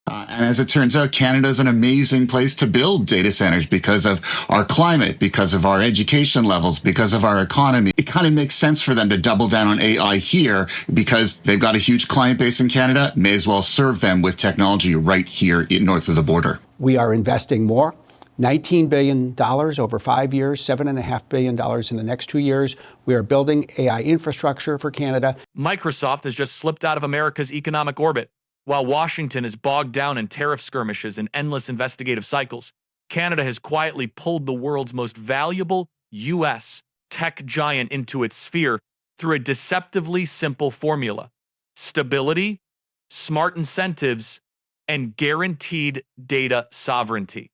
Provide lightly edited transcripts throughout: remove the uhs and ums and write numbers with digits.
And as it turns out, Canada is an amazing place to build data centers because of our climate, because of our education levels, because of our economy. It kind of makes sense for them to double down on AI here because they've got a huge client base in Canada. May as well serve them with technology right here north of the border. We are investing more. $19 billion over 5 years, $7.5 billion in the next 2 years. We are building AI infrastructure for Canada. Microsoft has just slipped out of America's economic orbit. While Washington is bogged down in tariff skirmishes and endless investigative cycles, Canada has quietly pulled the world's most valuable U.S. tech giant into its sphere through a deceptively simple formula: stability, smart incentives, and guaranteed data sovereignty.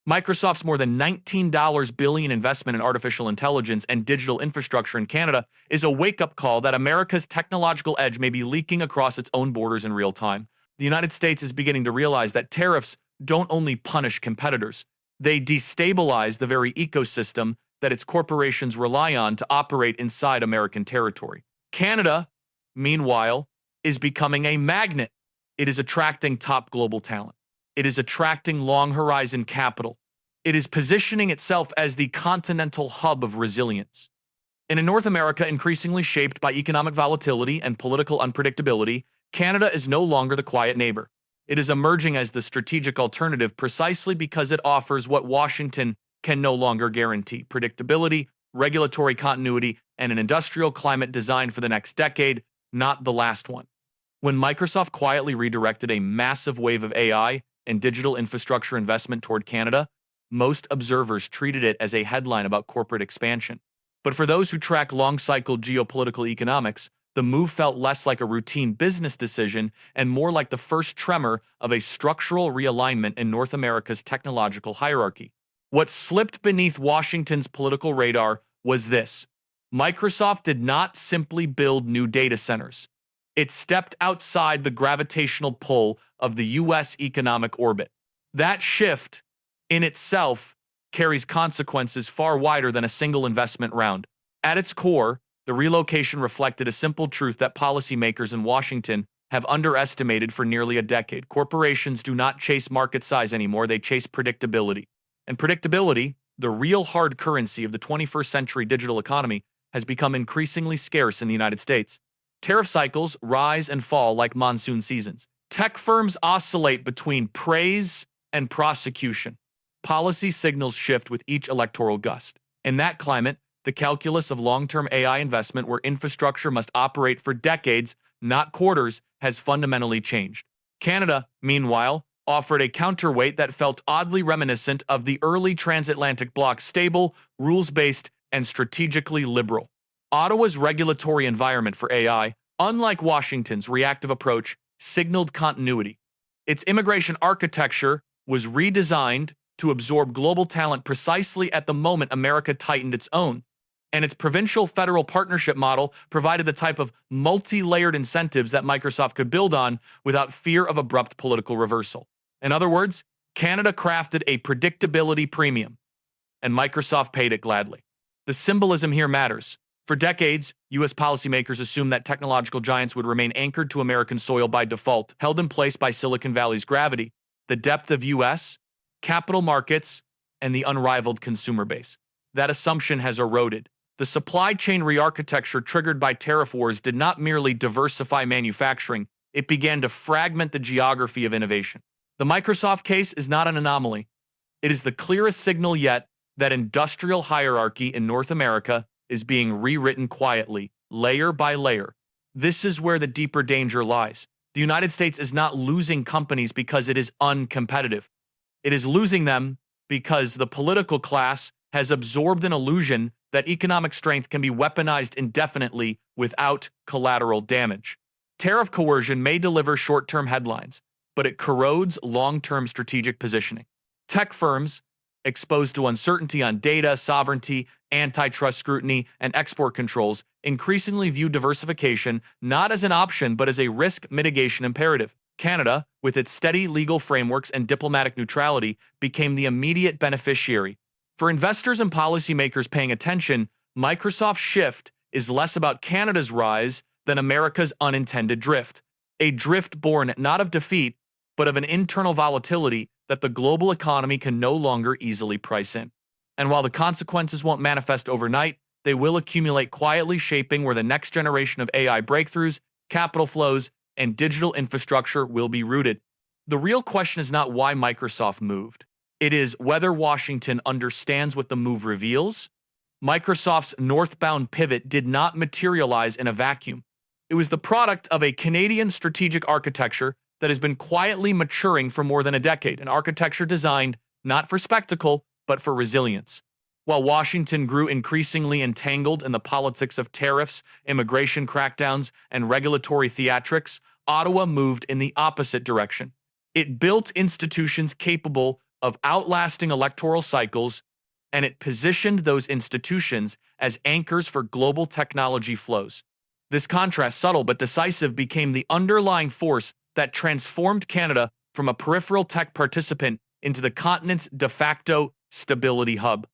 Microsoft's more than $19 billion investment in artificial intelligence and digital infrastructure in Canada is a wake-up call that America's technological edge may be leaking across its own borders in real time. The United States is beginning to realize that tariffs don't only punish competitors, they destabilize the very ecosystem that its corporations rely on to operate inside American territory. Canada, meanwhile, is becoming a magnet. It is attracting top global talent. It is attracting long-horizon capital. It is positioning itself as the continental hub of resilience. In a North America increasingly shaped by economic volatility and political unpredictability, Canada is no longer the quiet neighbor. It is emerging as the strategic alternative precisely because it offers what Washington can no longer guarantee: predictability, regulatory continuity, and an industrial climate designed for the next decade, not the last one. When Microsoft quietly redirected a massive wave of AI and digital infrastructure investment toward Canada, most observers treated it as a headline about corporate expansion. But for those who track long-cycle geopolitical economics, the move felt less like a routine business decision and more like the first tremor of a structural realignment in North America's technological hierarchy. What slipped beneath Washington's political radar was this: Microsoft did not simply build new data centers. It stepped outside the gravitational pull of the U.S. economic orbit. That shift, in itself, carries consequences far wider than a single investment round. At its core, the relocation reflected a simple truth that policymakers in Washington have underestimated for nearly a decade. Corporations do not chase market size anymore, they chase predictability. And predictability, the real hard currency of the 21st century digital economy, has become increasingly scarce in the United States. Tariff cycles rise and fall like monsoon seasons. Tech firms oscillate between praise and prosecution. Policy signals shift with each electoral gust. In that climate, the calculus of long-term AI investment, where infrastructure must operate for decades, not quarters, has fundamentally changed. Canada, meanwhile, offered a counterweight that felt oddly reminiscent of the early transatlantic bloc: stable, rules-based, and strategically liberal. Ottawa's regulatory environment for AI, unlike Washington's reactive approach, signaled continuity. Its immigration architecture was redesigned to absorb global talent precisely at the moment America tightened its own, and its provincial-federal partnership model provided the type of multi-layered incentives that Microsoft could build on without fear of abrupt political reversal. In other words, Canada crafted a predictability premium, and Microsoft paid it gladly. The symbolism here matters. For decades, U.S. policymakers assumed that technological giants would remain anchored to American soil by default, held in place by Silicon Valley's gravity, the depth of U.S. capital markets, and the unrivaled consumer base. That assumption has eroded. The supply chain re-architecture triggered by tariff wars did not merely diversify manufacturing, it began to fragment the geography of innovation. The Microsoft case is not an anomaly. It is the clearest signal yet that industrial hierarchy in North America is being rewritten quietly, layer by layer. This is where the deeper danger lies. The United States is not losing companies because it is uncompetitive. It is losing them because the political class has absorbed an illusion that economic strength can be weaponized indefinitely without collateral damage. Tariff coercion may deliver short-term headlines, but it corrodes long-term strategic positioning. Tech firms, exposed to uncertainty on data, sovereignty, antitrust scrutiny, and export controls, increasingly view diversification not as an option but as a risk mitigation imperative. Canada, with its steady legal frameworks and diplomatic neutrality, became the immediate beneficiary. For investors and policymakers paying attention, Microsoft's shift is less about Canada's rise than America's unintended drift. A drift born not of defeat, but of an internal volatility that the global economy can no longer easily price in. And while the consequences won't manifest overnight, they will accumulate quietly, shaping where the next generation of AI breakthroughs, capital flows, and digital infrastructure will be rooted. The real question is not why Microsoft moved. It is whether Washington understands what the move reveals. Microsoft's northbound pivot did not materialize in a vacuum. It was the product of a Canadian strategic architecture that has been quietly maturing for more than a decade, an architecture designed not for spectacle, but for resilience. While Washington grew increasingly entangled in the politics of tariffs, immigration crackdowns, and regulatory theatrics, Ottawa moved in the opposite direction. It built institutions capable of outlasting electoral cycles, and it positioned those institutions as anchors for global technology flows. This contrast, subtle but decisive, became the underlying force that transformed Canada from a peripheral tech participant into the continent's de facto stability hub.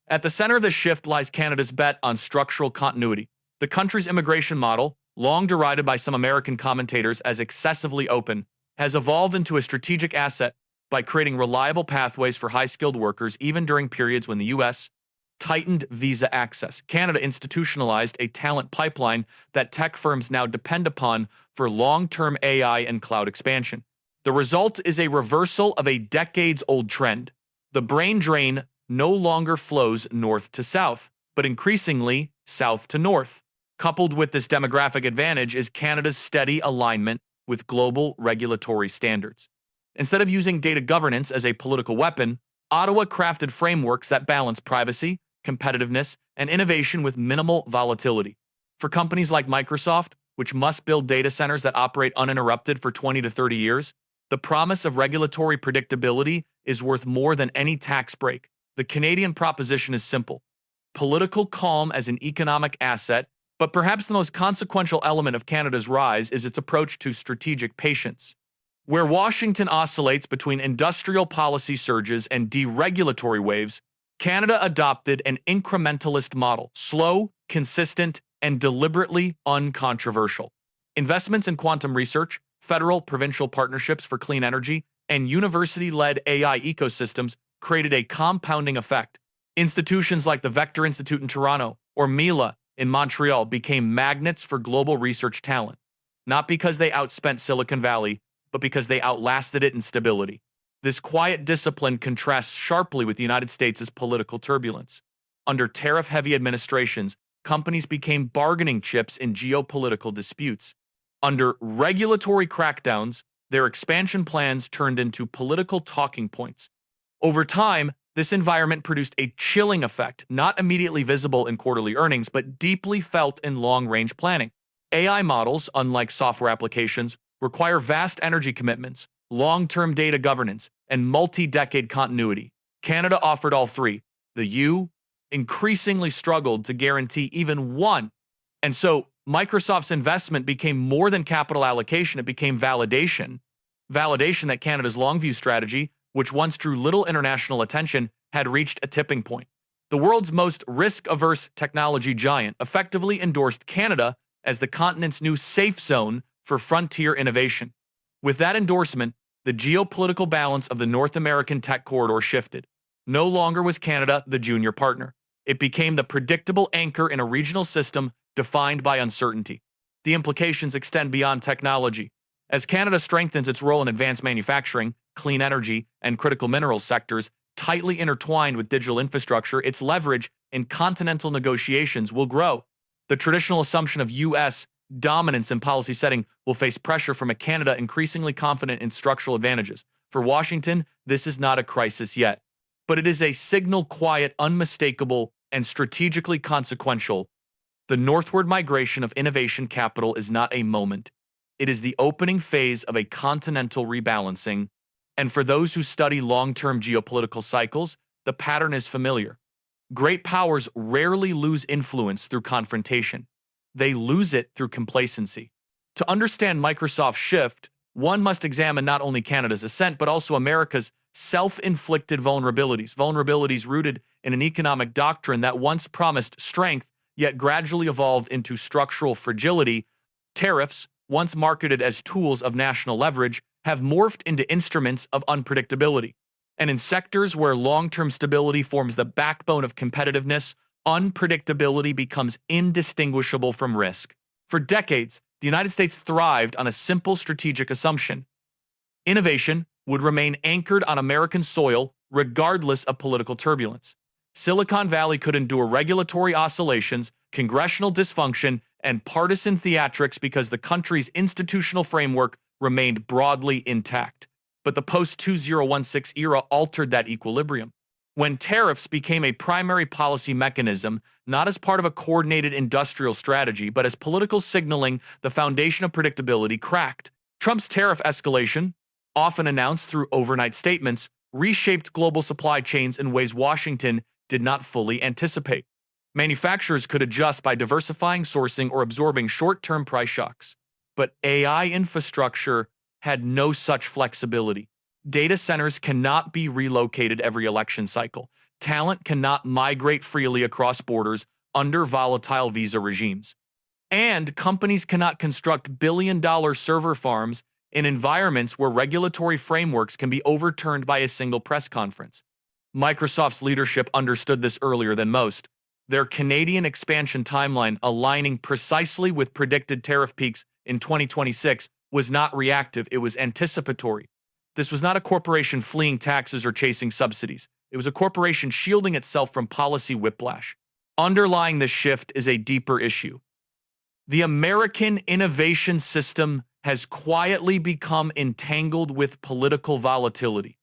At the center of this shift lies Canada's bet on structural continuity. The country's immigration model, long derided by some American commentators as excessively open, has evolved into a strategic asset by creating reliable pathways for high-skilled workers even during periods when the U.S. tightened visa access. Canada institutionalized a talent pipeline that tech firms now depend upon for long-term AI and cloud expansion. The result is a reversal of a decades-old trend. The brain drain no longer flows north to south, but increasingly south to north. Coupled with this demographic advantage is Canada's steady alignment with global regulatory standards. Instead of using data governance as a political weapon, Ottawa crafted frameworks that balance privacy, competitiveness, and innovation with minimal volatility. For companies like Microsoft, which must build data centers that operate uninterrupted for 20 to 30 years, the promise of regulatory predictability is worth more than any tax break. The Canadian proposition is simple: political calm as an economic asset, but perhaps the most consequential element of Canada's rise is its approach to strategic patience. Where Washington oscillates between industrial policy surges and deregulatory waves, Canada adopted an incrementalist model, slow, consistent, and deliberately uncontroversial. Investments in quantum research, federal provincial partnerships for clean energy, and university-led AI ecosystems created a compounding effect. Institutions like the Vector Institute in Toronto or Mila in Montreal became magnets for global research talent, not because they outspent Silicon Valley, but because they outlasted it in stability. This quiet discipline contrasts sharply with the United States' political turbulence. Under tariff-heavy administrations, companies became bargaining chips in geopolitical disputes. Under regulatory crackdowns, their expansion plans turned into political talking points. Over time, this environment produced a chilling effect, not immediately visible in quarterly earnings, but deeply felt in long-range planning. AI models, unlike software applications, require vast energy commitments, long-term data governance, and multi-decade continuity. Canada offered all three. The U increasingly struggled to guarantee even one. And so Microsoft's investment became more than capital allocation. It became validation. Validation that Canada's long-view strategy, which once drew little international attention, had reached a tipping point. The world's most risk-averse technology giant effectively endorsed Canada as the continent's new safe zone for frontier innovation. With that endorsement, the geopolitical balance of the North American tech corridor shifted. No longer was Canada the junior partner. It became the predictable anchor in a regional system defined by uncertainty. The implications extend beyond technology. As Canada strengthens its role in advanced manufacturing, clean energy, and critical minerals sectors, tightly intertwined with digital infrastructure, its leverage in continental negotiations will grow. The traditional assumption of U.S. dominance in policy setting will face pressure from a Canada increasingly confident in structural advantages. For Washington, this is not a crisis yet, but it is a signal, quiet, unmistakable, and strategically consequential. The northward migration of innovation capital is not a moment. It is the opening phase of a continental rebalancing, and for those who study long-term geopolitical cycles, the pattern is familiar. Great powers rarely lose influence through confrontation. They lose it through complacency. To understand Microsoft's shift, one must examine not only Canada's ascent, but also America's self-inflicted vulnerabilities rooted in an economic doctrine that once promised strength, yet gradually evolved into structural fragility. Tariffs, once marketed as tools of national leverage, have morphed into instruments of unpredictability. And in sectors where long-term stability forms the backbone of competitiveness, unpredictability becomes indistinguishable from risk. For decades, the United States thrived on a simple strategic assumption. Innovation would remain anchored on American soil regardless of political turbulence. Silicon Valley could endure regulatory oscillations, congressional dysfunction, and partisan theatrics because the country's institutional framework remained broadly intact. But the post-2016 era altered that equilibrium. When tariffs became a primary policy mechanism, not as part of a coordinated industrial strategy, but as political signaling, the foundation of predictability cracked. Trump's tariff escalation, often announced through overnight statements, reshaped global supply chains in ways Washington did not fully anticipate. Manufacturers could adjust by diversifying sourcing or absorbing short-term price shocks. But AI infrastructure had no such flexibility. Data centers cannot be relocated every election cycle. Talent cannot migrate freely across borders under volatile visa regimes. And companies cannot construct billion-dollar server farms in environments where regulatory frameworks can be overturned by a single press conference. Microsoft's leadership understood this earlier than most. Their Canadian expansion timeline, aligning precisely with predicted tariff peaks in 2026, was not reactive, it was anticipatory. This was not a corporation fleeing taxes or chasing subsidies. It was a corporation shielding itself from policy whiplash. Underlying this shift is a deeper issue. The American innovation system has quietly become entangled with political volatility.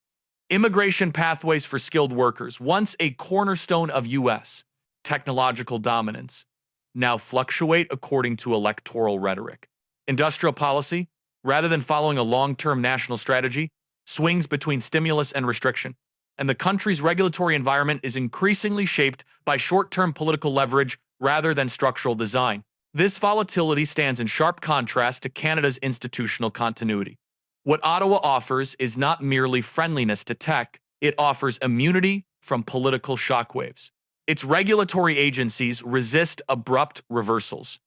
Immigration pathways for skilled workers, once a cornerstone of U.S. technological dominance, now fluctuate according to electoral rhetoric. Industrial policy, rather than following a long-term national strategy, swings between stimulus and restriction. And the country's regulatory environment is increasingly shaped by short-term political leverage rather than structural design. This volatility stands in sharp contrast to Canada's institutional continuity. What Ottawa offers is not merely friendliness to tech, it offers immunity from political shockwaves. Its regulatory agencies resist abrupt reversals.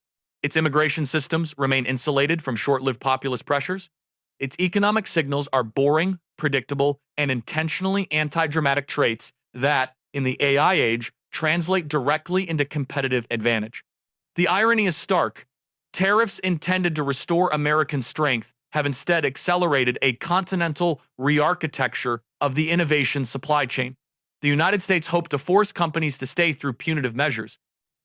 Its immigration systems remain insulated from short-lived populist pressures. Its economic signals are boring, predictable, and intentionally anti-dramatic traits that, in the AI age, translate directly into competitive advantage. The irony is stark. Tariffs intended to restore American strength have instead accelerated a continental re-architecture of the innovation supply chain. The United States hoped to force companies to stay through punitive measures.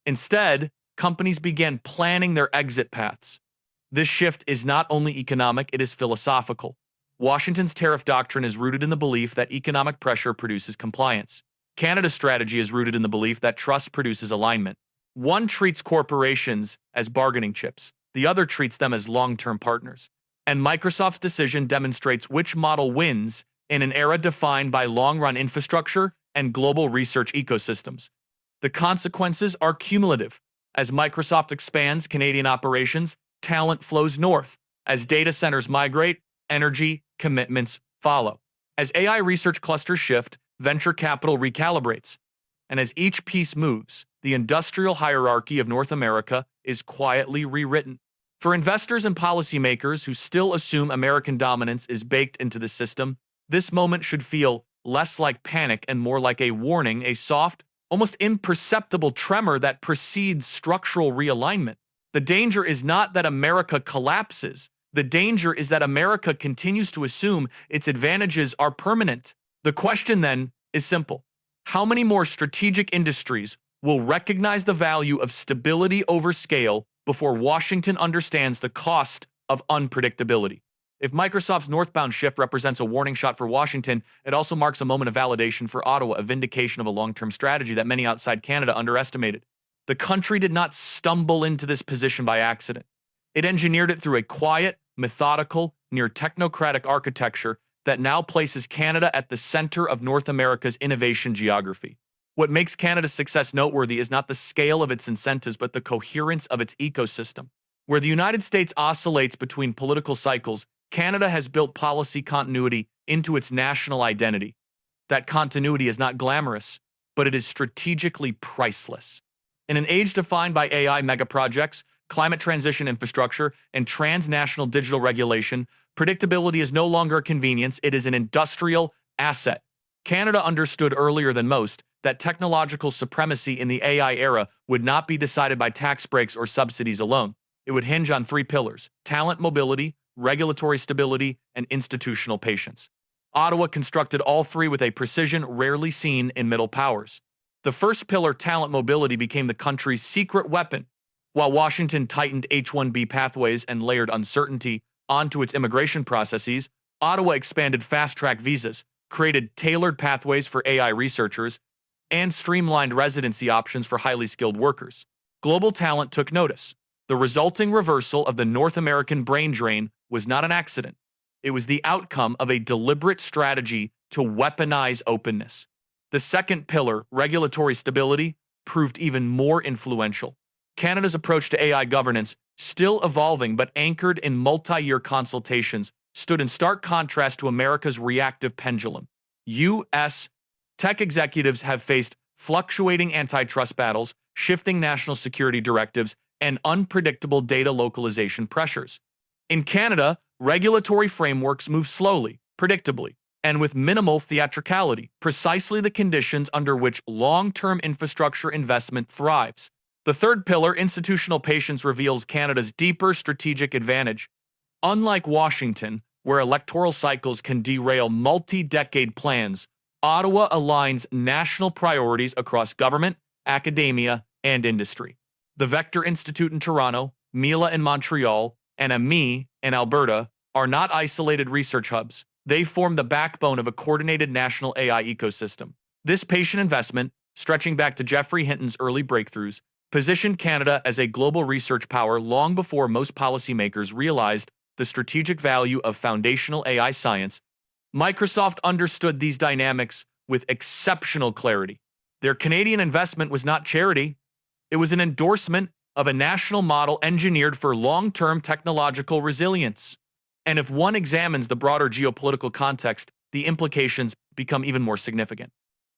Instead, companies began planning their exit paths. This shift is not only economic, it is philosophical. Washington's tariff doctrine is rooted in the belief that economic pressure produces compliance. Canada's strategy is rooted in the belief that trust produces alignment. One treats corporations as bargaining chips, the other treats them as long-term partners. And Microsoft's decision demonstrates which model wins in an era defined by long-run infrastructure and global research ecosystems. The consequences are cumulative. As Microsoft expands Canadian operations, talent flows north. As data centers migrate, energy commitments follow. As AI research clusters shift, venture capital recalibrates. And as each piece moves, the industrial hierarchy of North America is quietly rewritten. For investors and policymakers who still assume American dominance is baked into the system, this moment should feel less like panic and more like a warning, a soft, almost imperceptible tremor that precedes structural realignment. The danger is not that America collapses. The danger is that America continues to assume its advantages are permanent. The question then is simple. How many more strategic industries will recognize the value of stability over scale before Washington understands the cost of unpredictability? If Microsoft's northbound shift represents a warning shot for Washington, it also marks a moment of validation for Ottawa, a vindication of a long-term strategy that many outside Canada underestimated. The country did not stumble into this position by accident. It engineered it through a quiet, methodical, near technocratic architecture that now places Canada at the center of North America's innovation geography. What makes Canada's success noteworthy is not the scale of its incentives, but the coherence of its ecosystem. Where the United States oscillates between political cycles, Canada has built policy continuity into its national identity. That continuity is not glamorous, but it is strategically priceless. In an age defined by AI megaprojects, climate transition infrastructure, and transnational digital regulation, predictability is no longer a convenience, it is an industrial asset. Canada understood earlier than most that technological supremacy in the AI era would not be decided by tax breaks or subsidies alone. It would hinge on three pillars: talent mobility, regulatory stability, and institutional patience. Ottawa constructed all three with a precision rarely seen in middle powers. The first pillar, talent mobility, became the country's secret weapon. While Washington tightened H-1B pathways and layered uncertainty onto its immigration processes, Ottawa expanded fast-track visas, created tailored pathways for AI researchers, and streamlined residency options for highly skilled workers. Global talent took notice. The resulting reversal of the North American brain drain was not an accident. It was the outcome of a deliberate strategy to weaponize openness. The second pillar, regulatory stability, proved even more influential. Canada's approach to AI governance, still evolving but anchored in multi-year consultations, stood in stark contrast to America's reactive pendulum. U.S. tech executives have faced fluctuating antitrust battles, shifting national security directives, and unpredictable data localization pressures. In Canada, regulatory frameworks move slowly, predictably, and with minimal theatricality, precisely the conditions under which long-term infrastructure investment thrives. The third pillar, institutional patience, reveals Canada's deeper strategic advantage. Unlike Washington, where electoral cycles can derail multi-decade plans, Ottawa aligns national priorities across government, academia, and industry. The Vector Institute in Toronto, Mila in Montreal, and AMI in Alberta are not isolated research hubs. They form the backbone of a coordinated national AI ecosystem. This patient investment, stretching back to Geoffrey Hinton's early breakthroughs, positioned Canada as a global research power long before most policymakers realized the strategic value of foundational AI science. Microsoft understood these dynamics with exceptional clarity. Their Canadian investment was not charity. It was an endorsement of a national model engineered for long-term technological resilience. And if one examines the broader geopolitical context, the implications become even more significant.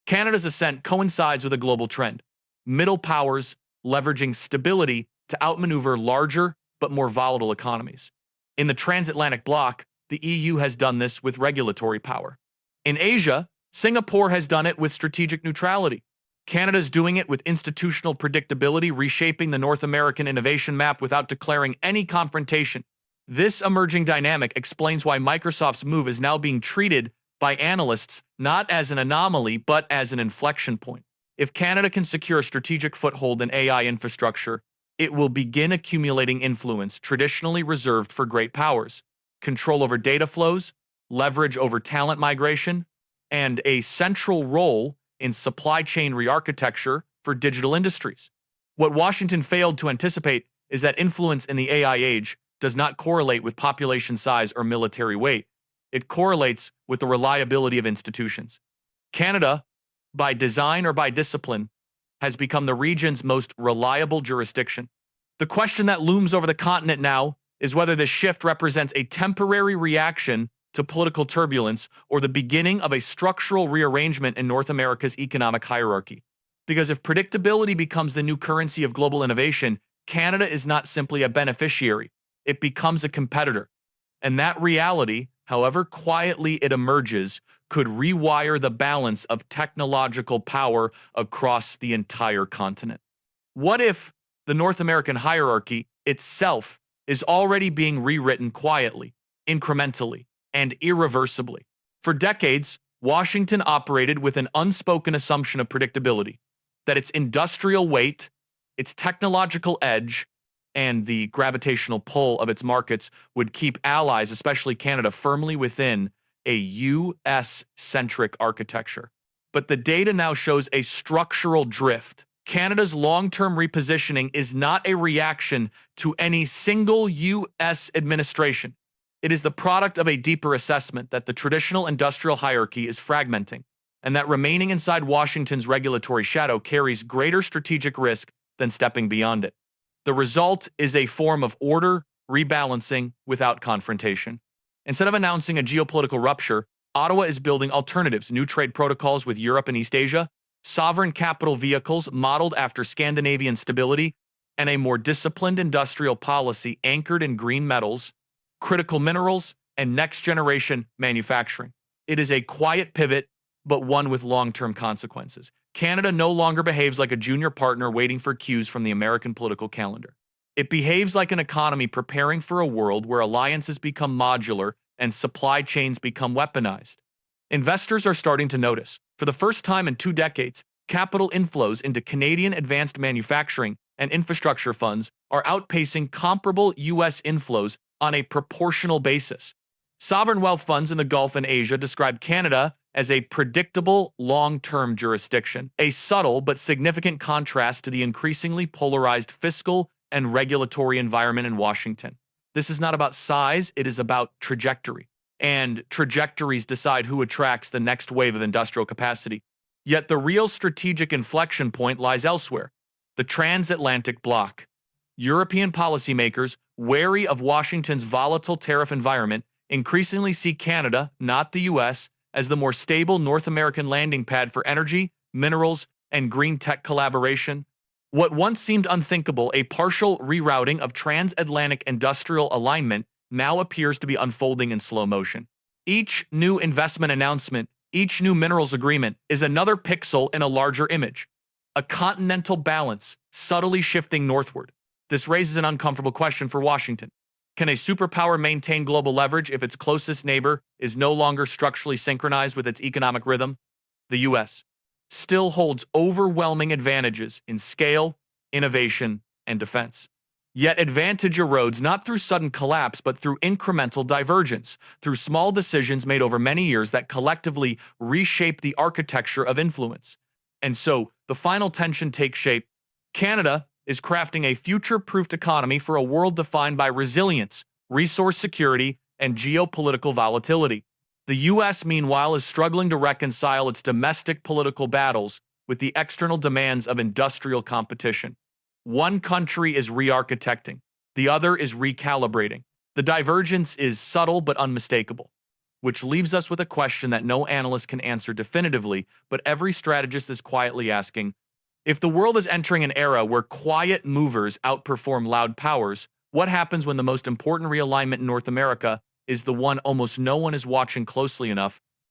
Canada's ascent coincides with a global trend: middle powers leveraging stability to outmaneuver larger but more volatile economies. In the transatlantic bloc, the EU has done this with regulatory power. In Asia, Singapore has done it with strategic neutrality. Canada's doing it with institutional predictability, reshaping the North American innovation map without declaring any confrontation. This emerging dynamic explains why Microsoft's move is now being treated by analysts not as an anomaly, but as an inflection point. If Canada can secure a strategic foothold in AI infrastructure, it will begin accumulating influence traditionally reserved for great powers: control over data flows, leverage over talent migration, and a central role in supply chain rearchitecture for digital industries. What Washington failed to anticipate is that influence in the AI age does not correlate with population size or military weight. It correlates with the reliability of institutions. Canada, by design or by discipline, has become the region's most reliable jurisdiction. The question that looms over the continent now is whether this shift represents a temporary reaction to political turbulence or the beginning of a structural rearrangement in North America's economic hierarchy. Because if predictability becomes the new currency of global innovation, Canada is not simply a beneficiary, it becomes a competitor. And that reality, however quietly it emerges, could rewire the balance of technological power across the entire continent. What if the North American hierarchy itself is already being rewritten quietly, incrementally, and irreversibly? For decades, Washington operated with an unspoken assumption of predictability, that its industrial weight, its technological edge, and the gravitational pull of its markets would keep allies, especially Canada, firmly within a U.S.-centric architecture. But the data now shows a structural drift. Canada's long-term repositioning is not a reaction to any single U.S. administration. It is the product of a deeper assessment that the traditional industrial hierarchy is fragmenting, and that remaining inside Washington's regulatory shadow carries greater strategic risk than stepping beyond it. The result is a form of order rebalancing without confrontation. Instead of announcing a geopolitical rupture, Ottawa is building alternatives: new trade protocols with Europe and East Asia, sovereign capital vehicles modeled after Scandinavian stability, and a more disciplined industrial policy anchored in green metals, critical minerals, and next-generation manufacturing. It is a quiet pivot, but one with long-term consequences. Canada no longer behaves like a junior partner waiting for cues from the American political calendar. It behaves like an economy preparing for a world where alliances become modular and supply chains become weaponized. Investors are starting to notice. For the first time in 2 decades, capital inflows into Canadian advanced manufacturing and infrastructure funds are outpacing comparable U.S. inflows on a proportional basis. Sovereign wealth funds in the Gulf and Asia describe Canada as a predictable long-term jurisdiction, a subtle but significant contrast to the increasingly polarized fiscal and regulatory environment in Washington. This is not about size, it is about trajectory. And trajectories decide who attracts the next wave of industrial capacity. Yet the real strategic inflection point lies elsewhere, the transatlantic bloc. European policymakers, wary of Washington's volatile tariff environment, increasingly see Canada, not the U.S., as the more stable North American landing pad for energy, minerals, and green tech collaboration. What once seemed unthinkable, a partial rerouting of transatlantic industrial alignment, now appears to be unfolding in slow motion. Each new investment announcement, each new minerals agreement is another pixel in a larger image, a continental balance subtly shifting northward. This raises an uncomfortable question for Washington. Can a superpower maintain global leverage if its closest neighbor is no longer structurally synchronized with its economic rhythm? The U.S. still holds overwhelming advantages in scale, innovation, and defense. Yet advantage erodes not through sudden collapse, but through incremental divergence, through small decisions made over many years that collectively reshape the architecture of influence. And so, the final tension takes shape. Canada is crafting a future-proofed economy for a world defined by resilience, resource security, and geopolitical volatility. The U.S., meanwhile, is struggling to reconcile its domestic political battles with the external demands of industrial competition. One country is re-architecting, the other is recalibrating. The divergence is subtle but unmistakable, which leaves us with a question that no analyst can answer definitively, but every strategist is quietly asking: if the world is entering an era where quiet movers outperform loud powers, what happens when the most important realignment in North America is the one almost no one is watching closely enough